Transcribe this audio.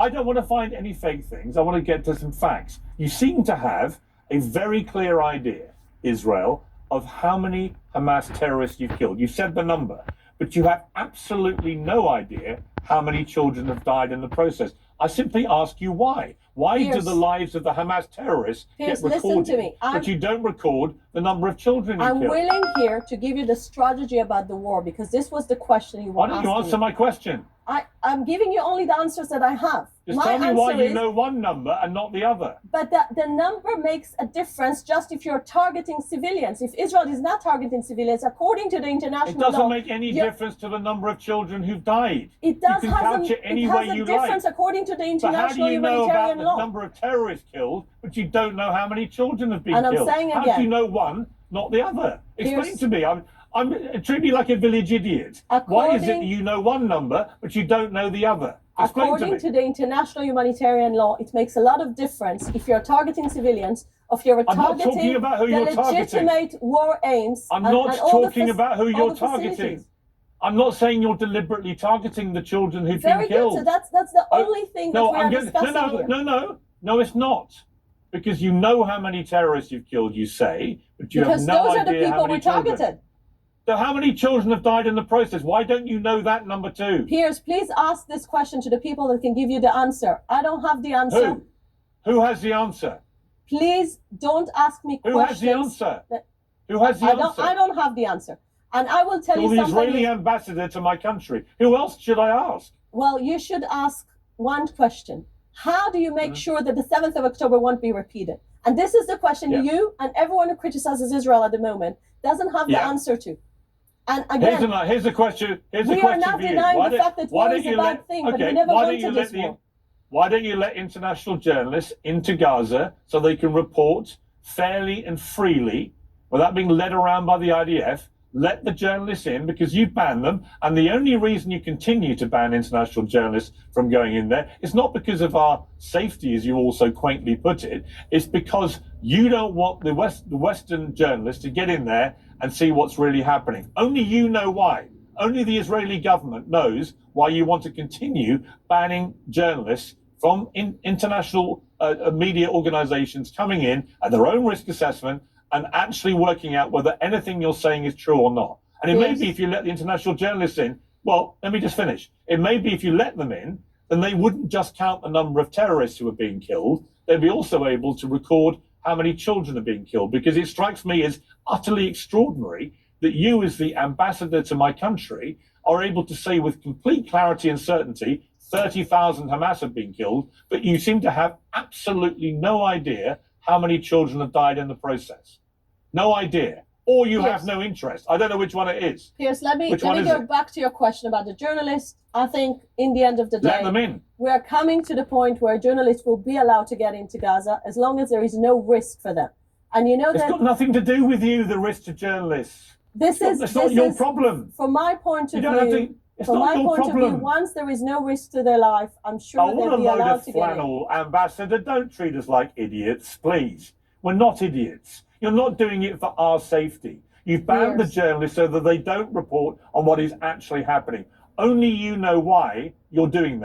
I don't want to find any fake things. I want to get to some facts. You seem to have a very clear idea, Israel, of how many Hamas terrorists you've killed. You said the number, but you have absolutely no idea how many children have died in the process. I simply ask you why. Why do Piers, the lives of the Hamas terrorists Piers, get recorded, listen to me. but you don't record the number of children you I'm killed? willing here to give you the strategy about the war, because this was the question you were Why don't you asking answer me. my question? I'm giving you only the answers that I have. Just My tell me why answer you is, know one number and not the other. but the number makes a difference just if you're targeting civilians. If Israel is not targeting civilians, according to the international It doesn't law, make any difference to the number of children who've died. it does You can couch it any way has a you difference like. according to the But how do international you know about humanitarian the law. number of terrorists killed, but you don't know how many children have been And I'm killed? saying How again, do you know one, not the other? Explain Here's- to me. Treat me like a village idiot. Why is it that you know one number, but you don't know the other? Explain According to to the international humanitarian law, it makes a lot of difference if you're targeting civilians, if you're I'm not targeting talking about who the you're targeting. legitimate war aims. I'm and not all the talking about who all you're the targeting. facilities. I'm not saying you're deliberately targeting the children who've Very been killed. good. So that's the only thing that we are discussing here. No, it's not. Because you know how many terrorists you've killed, you say, but you Because have no those are idea the how people many we children. targeted. So how many children have died in the process? Why don't you know that number too? Piers, please ask this question to the people that can give you the answer. I don't have the answer. Who? Who has the answer? Please don't ask me Who questions. has the answer? Who has the answer? I don't have the answer. And I will tell Well, you the something. Israeli ambassador to my country. Who else should I ask? Well, you should ask one question. How do you make sure that the 7th of October won't be repeated? And this is the question you and everyone who criticizes Israel at the moment doesn't have the answer to. And again, here's the question. Here's we the are question not for you. denying the fact that war is a bad thing, but we never wanted this war. Why don't you let international journalists into Gaza so they can report fairly and freely without being led around by the IDF? Let the journalists in, because you ban them, and the only reason you continue to ban international journalists from going in there is not because of our safety, as you also quaintly put it. It's because you don't want the Western journalists to get in there and see what's really happening. Only you know why. Only the Israeli government knows why you want to continue banning journalists from international media organizations coming in at their own risk assessment and actually working out whether anything you're saying is true or not. And it may be if you let the international journalists in, well, let me just finish. It may be if you let them in, then they wouldn't just count the number of terrorists who are being killed. They'd be also able to record how many children are being killed, because it strikes me as utterly extraordinary that you, as the ambassador to my country, are able to say with complete clarity and certainty 30,000 Hamas have been killed, but you seem to have absolutely no idea how many children have died in the process. No idea. Or you have no interest. I don't know which one it is. Piers, let me go back to your question about the journalists. I think in the end of the day, let them in. We are coming to the point where journalists will be allowed to get into Gaza as long as there is no risk for them. And you know it's got nothing to do with you, the risk to journalists. It's not your problem. From my point of view, once there is no risk to their life, I'm sure they'll be allowed to get in. Ambassador, don't treat us like idiots, please. We're not idiots. You're not doing it for our safety. You've banned the journalists so that they don't report on what is actually happening. Only you know why you're doing that.